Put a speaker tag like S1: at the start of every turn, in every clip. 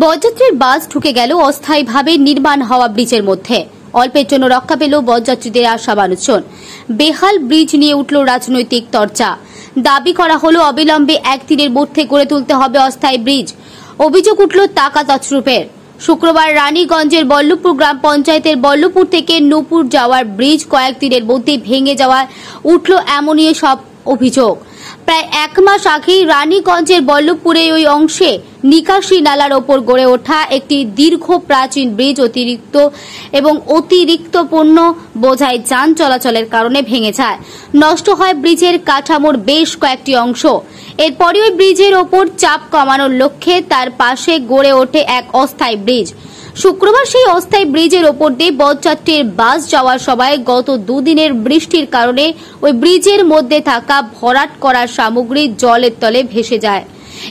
S1: বরযাত্রীর বাস ঢুকে গেল অস্থায়ীভাবে নির্মাণ হওয়া ব্রিজের মধ্যে। অল্পের জন্য রক্ষা পেল বরযাত্রীদের আশা মানুষজন। বেহাল ব্রিজ নিয়ে উঠল রাজনৈতিক চর্চা। দাবি করা হলো অবিলম্বে একদিনের মধ্যে গড়ে তুলতে হবে অস্থায়ী ব্রিজ। অভিযোগ উঠল টাকা তছরূপের। শুক্রবার রানীগঞ্জের বল্লভপুর গ্রাম পঞ্চায়েতের বল্লভপুর থেকে নূপুর যাওয়ার ব্রিজ কয়েকদিনের মধ্যে ভেঙে যাওয়ার উঠল এমনই সব অভিযোগ। প্রায় এক মাস আগেই রানীগঞ্জের বল্লভপুরে ওই অংশে নিকাশি নালার ওপর গড়ে ওঠা একটি দীর্ঘ প্রাচীন ব্রিজ অতিরিক্ত পণ্য বোঝাই যান চলাচলের কারণে ভেঙে যায়। নষ্ট হয় ব্রিজের কাঠামোর বেশ কয়েকটি অংশ। এরপরই ওই ব্রিজের ওপর চাপ কমানোর লক্ষ্যে তার পাশে গড়ে ওঠে এক অস্থায়ী ব্রিজ। শুক্রবার সেই অস্থায়ী ব্রিজের ওপর দিয়ে বরযাত্রীর বাস যাওয়ার সময় গত দুদিনের বৃষ্টির কারণে ওই ব্রিজের মধ্যে থাকা ভরাট করা সামগ্রী জলের তলে ভেসে যায়।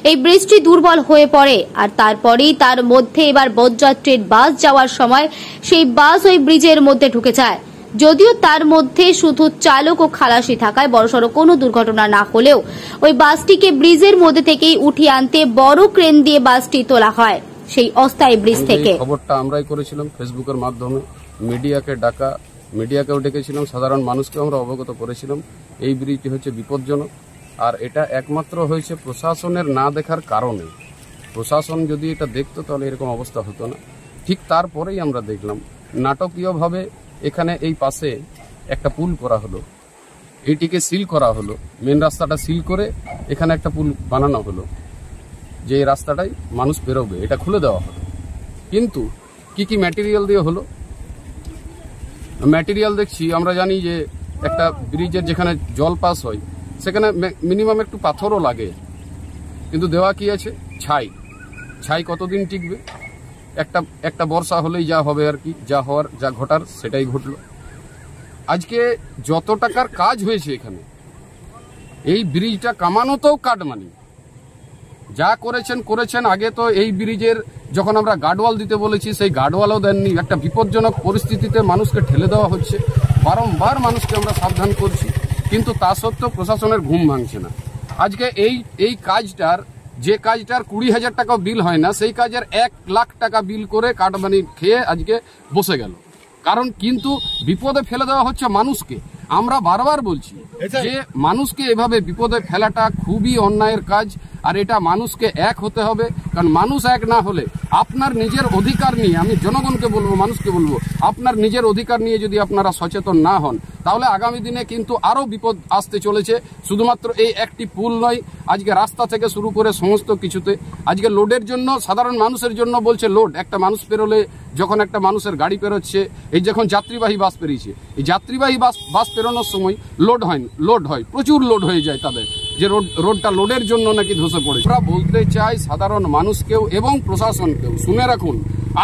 S1: এই ব্রিজটি দুর্বল হয়ে পড়ে আর তারপরেই তার মধ্যে এবার বরযাত্রীর বাস যাওয়ার সময় সেই বাস ওই ব্রিজের মধ্যে ঢুকে যায়। যদিও তার মধ্যে শুধু চালক ও খালাসি থাকায় বড়সড় কোনো দুর্ঘটনা না হলেও ওই বাসটিকে ব্রিজের মধ্যে থেকেই উঠিয়ে আনতে বড় ক্রেন দিয়ে বাসটি তোলা হয় সেই অস্থায়ী ব্রিজ থেকে।
S2: খবরটা আমরাই করেছিলাম ফেসবুকের মাধ্যমে, মিডিয়াকেও ডেকেছিলাম, সাধারণ মানুষকে আমরা অবগত করেছিলাম এই ব্রিজটি হচ্ছে বিপজ্জনক। আর এটা একমাত্র হয়েছে প্রশাসনের না দেখার কারণে। প্রশাসন যদি এটা দেখতো তাহলে এরকম অবস্থা হতো না। ঠিক তারপরেই আমরা দেখলাম নাটকীয়ভাবে এখানে এই পাশে একটা পুল করা হলো, এইটিকে সিল করা হলো, মেন রাস্তাটা সিল করে এখানে একটা পুল বানানো হলো যে এই রাস্তাটাই মানুষ বেরোবে, এটা খুলে দেওয়া হলো। কিন্তু কি ম্যাটেরিয়াল দিয়ে হলো? ম্যাটেরিয়াল দেখছি আমরা জানি যে একটা ব্রিজের যেখানে জল পাস হয় সেখানে মিনিমাম একটু পাথরও লাগে, কিন্তু দেওয়া কি আছে? ছাই কতদিন টিকবে? একটা বর্ষা হলেই যা হবে আর কি, যা ঘটার সেটাই ঘটলো। আজকে যত টাকার কাজ হয়েছে এখানে, এই ব্রিজটা কামানোতেও কাটমানি যা করেছেন। আগে তো এই ব্রিজের যখন আমরা গার্ডওয়াল দিতে বলেছি সেই গার্ডওয়ালও দেননি। একটা বিপজ্জনক পরিস্থিতিতে মানুষকে ঠেলে দেওয়া হচ্ছে। বারংবার মানুষকে আমরা সাবধান করছি, কিন্তু তা সত্ত্বেও প্রশাসনের ঘুম ভাঙছে না। আজকে এই কাজটার 20,000 টাকা বিল হয় না, সেই কাজের 1 লাখ টাকা বিল করে কাটমানি খেয়ে আজকে বসে গেল। কারণ কিন্তু বিপদে ফেলে দেওয়া হচ্ছে মানুষকে। আমরা বারবার বলছি যে মানুষকে এভাবে বিপদে ফেলাটা খুবই অন্যায়ের কাজ। আর এটা মানুষকে এক হতে হবে, কারণ মানুষ এক না হলে আপনার নিজের অধিকার নিয়ে, আমি জনগণকে বলবো, মানুষকে বলবো, আপনার নিজের অধিকার নিয়ে যদি আপনারা সচেতন না হন তাহলে আগামী দিনে কিন্তু আরো বিপদ আসতে চলেছে। শুধুমাত্র এই একটি পুল নয়, আজকে রাস্তা থেকে শুরু করে সমস্ত কিছুতে আজকে লোডের জন্য, সাধারণ মানুষের জন্য বলছে লোড। একটা মানুষ পেরোলে, যখন একটা মানুষের গাড়ি পেরোচ্ছে, এই যখন যাত্রীবাহী বাস পেরিয়েছে, এই যাত্রীবাহী বাস পেরোনোর সময় লোড হয়, প্রচুর লোড হয়ে যায় তাদের, যে রোডটা লোডের জন্য নাকি ধসে পড়ে। আমরা বলতে চাই সাধারণ মানুষকেও এবং প্রশাসনকেও, শুনে রাখুন,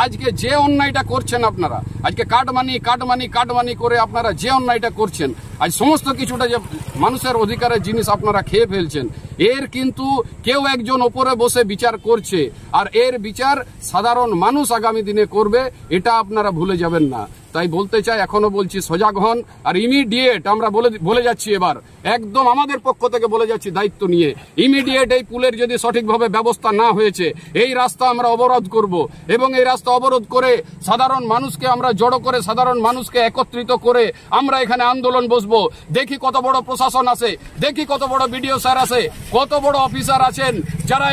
S2: আজকে যে অন্যায়টা করছেন আপনারা, আজকে কাটমানি করে আপনারা যে অন্যায়টা করছেন, আজ সমস্ত কিছুটা যে মানুষের অধিকারের জিনিস আপনারা খেয়ে ফেলছেন, এর কিন্তু কেউ একজন ওপরে বসে বিচার করছে। আর এর বিচার সাধারণ মানুষ আগামী দিনে করবে, এটা আপনারা ভুলে যাবেন না। তাই বলতে চাই, এখনো বলছি, সজাগ হন। আর ইমিডিয়েট আমরা বলে যাচ্ছি, এবার একদম আমাদের পক্ষ থেকে বলে যাচ্ছি দায়িত্ব নিয়ে, ইমিডিয়েট এই পুলের যদি সঠিকভাবে ব্যবস্থা না হয়েছে, এই রাস্তা আমরা অবরোধ করব। এবং এই রাস্তা অবরোধ করে সাধারণ মানুষকে আমরা জড়ো করে, সাধারণ মানুষকে একত্রিত করে আমরা এখানে আন্দোলন বসবো। দেখি কত বড় প্রশাসন আছে, দেখি কত বড় বিডিও স্যার আছে, কত বড় অফিসার আছেন যারা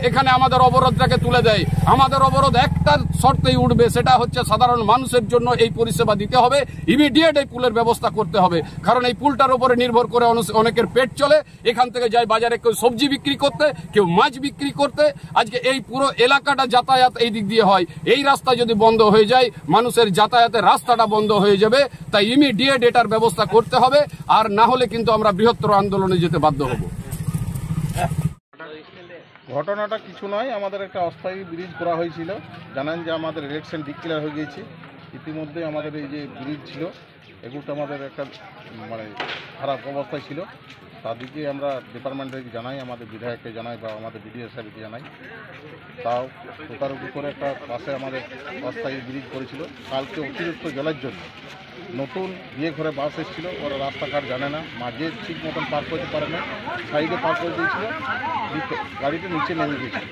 S2: এখানে আমাদের অবরোধটাকে তুলে দেয়। আমাদের অবরোধ একটা শর্তেই উঠবে, সেটা হচ্ছে সাধারণ মানুষের জন্য এই পরিষেবা দিতে হবে। ইমিডিয়েট এই পুলের ব্যবস্থা করতে হবে, কারণ এই পুলটার উপরে নির্ভর করে অনেকের পেট চলে। এখান থেকে যায় বাজারে কেউ সবজি বিক্রি করতে, কেউ মাছ বিক্রি করতে। আজকে এই পুরো এলাকাটা যাতায়াত এই দিক দিয়ে হয়। এই রাস্তা যদি বন্ধ হয়ে যায়, মানুষের যাতায়াতের রাস্তাটা বন্ধ হয়ে যাবে। তাই ইমিডিয়েট এটার ব্যবস্থা করতে হবে, আর না হলে কিন্তু আমরা বৃহত্তর আন্দোলনে যেতে বাধ্য হব।
S3: ঘটনাটা কিছু নয়, আমাদের একটা অস্থায়ী ব্রিজ করা হয়েছিল। জানেন যে আমাদের ইলেকশন ডিক্লেয়ার হয়ে গিয়েছে। ইতিমধ্যে আমাদের এই যে ব্রিজ ছিল, এগুলো আমাদের একটা খারাপ অবস্থায় ছিল। তাদেরকে আমরা ডিপার্টমেন্টে জানাই, আমাদের বিধায়ককে জানাই বা আমাদের বিডিও সাহেবকে জানাই। তাও তদারকি করে একটা পাশে আমাদের অস্থায়ী ব্রিজ করেছিল। কালকে অতিরিক্ত জলের জন্য নতুন বিয়ে ঘরে বাস এসেছিলো, ওরা রাস্তাঘাট জানে না, মাঝে ঠিক মতন পার করতে পারে না, সাইডে পার করে দিয়েছিল, গাড়িটা নিচে নেমে গেছিল।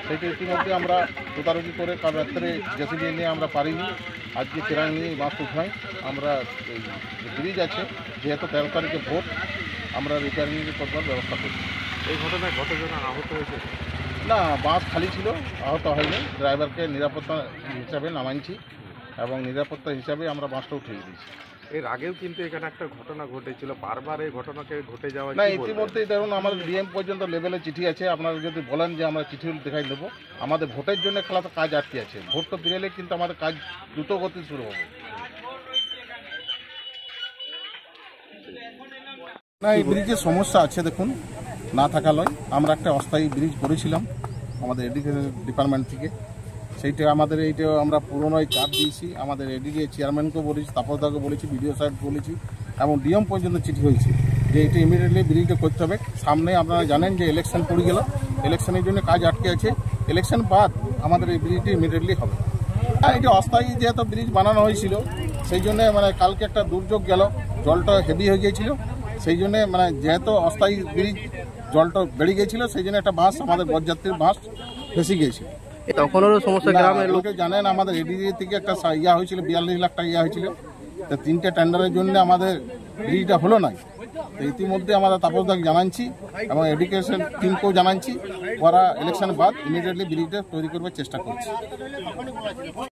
S3: সেটা ইতিমধ্যে আমরা তদারকি করে কাল রাত্রে জেসিবি নিয়ে আমরা পারিনি, আজকে কেরাং নিয়ে বাস উঠাই। আমরা এই ব্রিজ আছে, যেহেতু 13 তারিখে ভোট, আমরা রিপেয়ারিং করবার ব্যবস্থা করছি।
S4: এই ঘটনায় কতজন আহত হয়েছে?
S3: না, বাস খালি ছিল, আহত হয়নি। ড্রাইভারকে নিরাপত্তা হিসাবে নামাইছি এবং নিরাপত্তা হিসাবে আমরা বাসটা উঠিয়ে দিয়েছি।
S4: এর আগেও কিন্তু এখানে একটা ঘটনা ঘটেছিল, বারবার এই ঘটনাকে ঘটে যাওয়া।
S3: না, ইতিমধ্যেই ধরুন আমাদের ডিএম পর্যন্ত লেভেলে চিঠি আছে। আপনারা যদি বলেন যে আমরা চিঠি দেখাই দেবো, আমাদের ভোটের জন্য খেলাতে কাজ আটকে আছে। ভোটটা পেরেলে কিন্তু আমাদের কাজ দ্রুত গতি শুরু হবে। না, এই ব্রিজের সমস্যা আছে, দেখুন, না থাকা লয়। আমরা একটা অস্থায়ী ব্রিজ করেছিলাম আমাদের এডুকেশন ডিপার্টমেন্ট থেকে। সেইটা আমাদের এইটা আমরা পুরোনোই চাপ দিয়েছি, আমাদের এডিকে চেয়ারম্যানকেও বলেছি, তাপসদাকে বলেছি, বিডিও সাহেব বলেছি এবং ডিএম পর্যন্ত চিঠি হয়েছে যে এটা ইমিডিয়েটলি ব্রিজটা করতে হবে। সামনে আপনারা জানেন যে ইলেকশন পড়ে গেল, ইলেকশনের জন্য কাজ আটকে আছে। ইলেকশন বাদ আমাদের এই ব্রিজটি ইমিডিয়েটলি হবে। আর এটা অস্থায়ী যেহেতু ব্রিজ বানানো হয়েছিল, সেই জন্য মানে কালকে একটা দুর্যোগ গেল, জলটা হেভি হয়ে গিয়েছিল। সেই জন্য মানে যেহেতু অস্থায়ী ব্রিজ, জলটা বেড়ে গিয়েছিল, সেই জন্য একটা বাস, আমাদের বরযাত্রীর বাস ফেসে গিয়েছিল।
S4: তখনও সমস্যা গ্রামের লোক
S3: জানেন, আমাদের এডিডি থেকে একটা ইয়া হয়েছিল, 42 লাখ টাকা ইয়া হয়েছিল। তো 3টে টেন্ডারের জন্য আমাদের ব্রিজটা হলো না। তো ইতিমধ্যে আমরা তাপসদাকে জানাচ্ছি এবং এডুকেশন টিমকেও জানাচ্ছি, ওরা ইলেকশন বাদ ইমিডিয়েটলি ব্রিজটা তৈরি করবার চেষ্টা করছে।